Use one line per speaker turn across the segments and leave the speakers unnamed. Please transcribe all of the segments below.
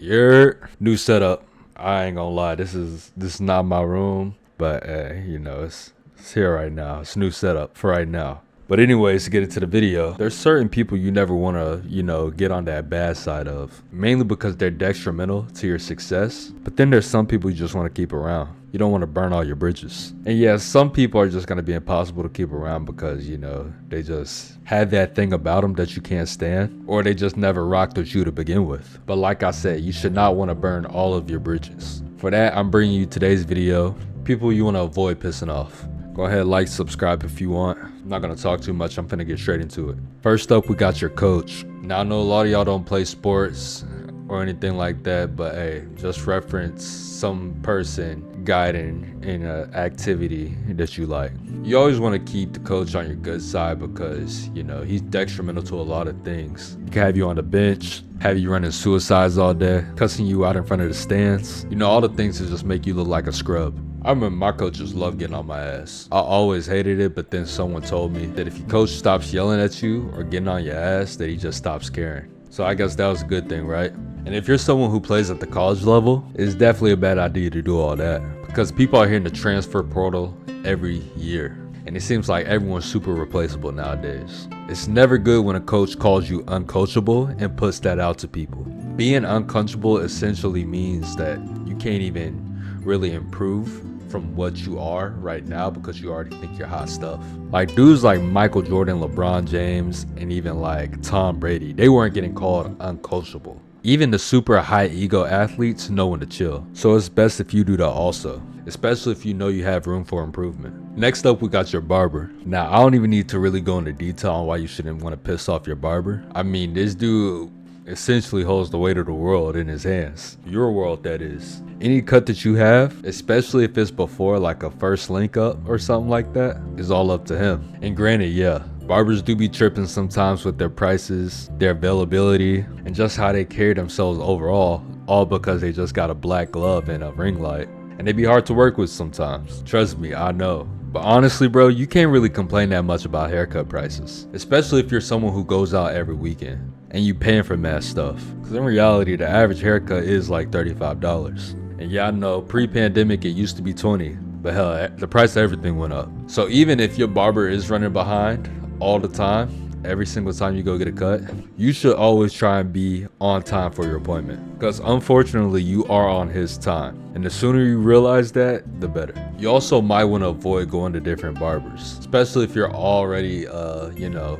Your new setup. I ain't gonna lie, this is not my room, but it's here right now. It's new setup for right now. But anyways, to get into the video, there's certain people you never want to, get on that bad side of, mainly because they're detrimental to your success. But then there's some people you just want to keep around. You don't want to burn all your bridges. And yeah, some people are just going to be impossible to keep around because, they just have that thing about them that you can't stand, or they just never rocked with you to begin with. But like I said, you should not want to burn all of your bridges. For that, I'm bringing you today's video, people you want to avoid pissing off. Go ahead, like, subscribe if you want. I'm not gonna talk too much, I'm finna get straight into it. First up, we got your coach. Now I know a lot of y'all don't play sports or anything like that, but hey, just reference some person guiding in an activity that you like. You always wanna keep the coach on your good side because, he's detrimental to a lot of things. He can have you on the bench, have you running suicides all day, cussing you out in front of the stands. All the things that just make you look like a scrub. I remember my coaches loved getting on my ass. I always hated it, but then someone told me that if your coach stops yelling at you or getting on your ass, that he just stops caring. So I guess that was a good thing, right? And if you're someone who plays at the college level, it's definitely a bad idea to do all that because people are hitting the transfer portal every year. And it seems like everyone's super replaceable nowadays. It's never good when a coach calls you uncoachable and puts that out to people. Being uncoachable essentially means that you can't even really improve from what you are right now because you already think you're hot stuff. Like dudes like Michael Jordan, LeBron James, and even like Tom Brady, they weren't getting called uncoachable. Even the super high ego athletes know when to chill. So it's best if you do that also, especially if you know you have room for improvement. Next up, we got your barber. Now, I don't even need to really go into detail on why you shouldn't want to piss off your barber. I mean, this dude essentially holds the weight of the world in his hands. Your world, that is. Any cut that you have, especially if it's before like a first link up or something like that, is all up to him. And granted, yeah, barbers do be tripping sometimes with their prices, their availability, and just how they carry themselves overall, all because they just got a black glove and a ring light. And they be hard to work with sometimes. Trust me, I know. But honestly, bro, you can't really complain that much about haircut prices, especially if you're someone who goes out every weekend and you paying for mad stuff. Because in reality, the average haircut is like $35. And yeah, I know, pre-pandemic it used to be 20, but hell, the price of everything went up. So even if your barber is running behind all the time, every single time you go get a cut, you should always try and be on time for your appointment. Because unfortunately, you are on his time. And the sooner you realize that, the better. You also might want to avoid going to different barbers, especially if you're already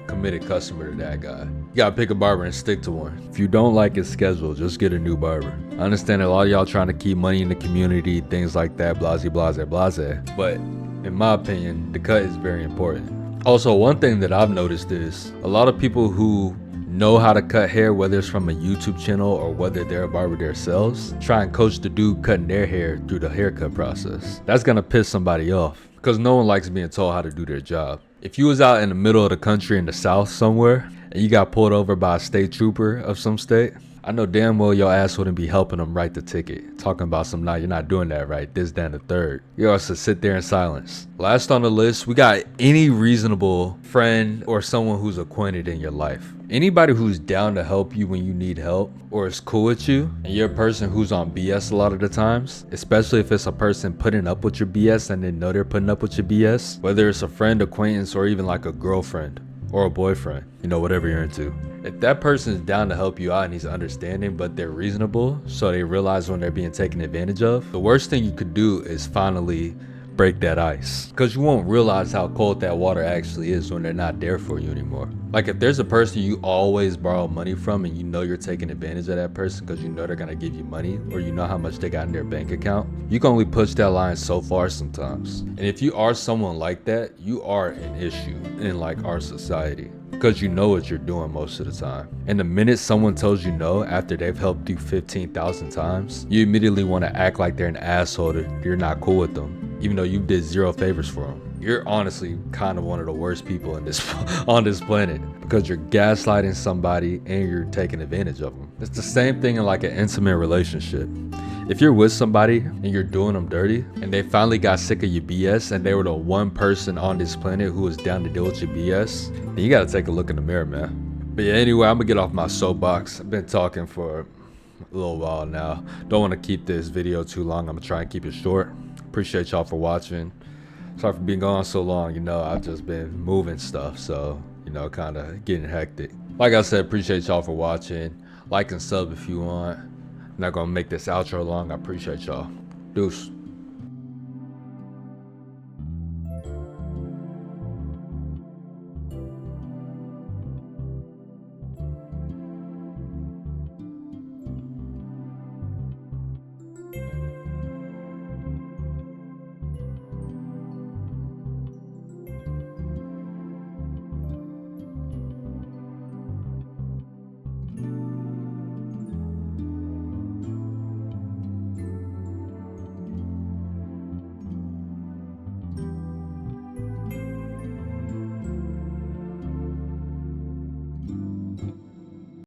committed customer to that guy. You gotta pick a barber and stick to one. If you don't like his schedule, just get a new barber. I understand a lot of y'all trying to keep money in the community, things like that, blase, blase, blase. But in my opinion, the cut is very important. Also, one thing that I've noticed is a lot of people who know how to cut hair, whether it's from a YouTube channel or whether they're a barber themselves, try and coach the dude cutting their hair through the haircut process. That's gonna piss somebody off because no one likes being told how to do their job. If you was out in the middle of the country in the South somewhere and you got pulled over by a state trooper of some state, I know damn well your ass wouldn't be helping them write the ticket, talking about some, nah, you're not doing that right, this, that, and the third. You also sit there in silence. Last on the list, we got any reasonable friend or someone who's acquainted in your life. Anybody who's down to help you when you need help or is cool with you, and you're a person who's on BS a lot of the times, especially if it's a person putting up with your BS and they know they're putting up with your BS, whether it's a friend, acquaintance, or even like a girlfriend or a boyfriend, whatever you're into. If that person is down to help you out and he's understanding, but they're reasonable, so they realize when they're being taken advantage of, the worst thing you could do is finally break that ice. Because you won't realize how cold that water actually is when they're not there for you anymore. Like if there's a person you always borrow money from and you know you're taking advantage of that person because you know they're going to give you money or you know how much they got in their bank account, you can only push that line so far sometimes. And if you are someone like that, you are an issue in like our society. Because you know what you're doing most of the time. And the minute someone tells you no after they've helped you 15,000 times, you immediately want to act like they're an asshole that you're not cool with them, even though you did 0 favors for them. You're honestly kind of one of the worst people in this on this planet because you're gaslighting somebody and you're taking advantage of them. It's the same thing in like an intimate relationship. If you're with somebody and you're doing them dirty and they finally got sick of your BS and they were the one person on this planet who was down to deal with your BS, then you gotta take a look in the mirror, man. But yeah, anyway, I'm gonna get off my soapbox. I've been talking for a little while now. Don't want to keep this video too long. I'm gonna try and keep it short. Appreciate y'all for watching. Sorry for being gone so long. You know, I've just been moving stuff, so you know, kind of getting hectic. Like I said, appreciate y'all for watching. Like and sub if you want. I'm not gonna make this outro long. I appreciate y'all. Deuce.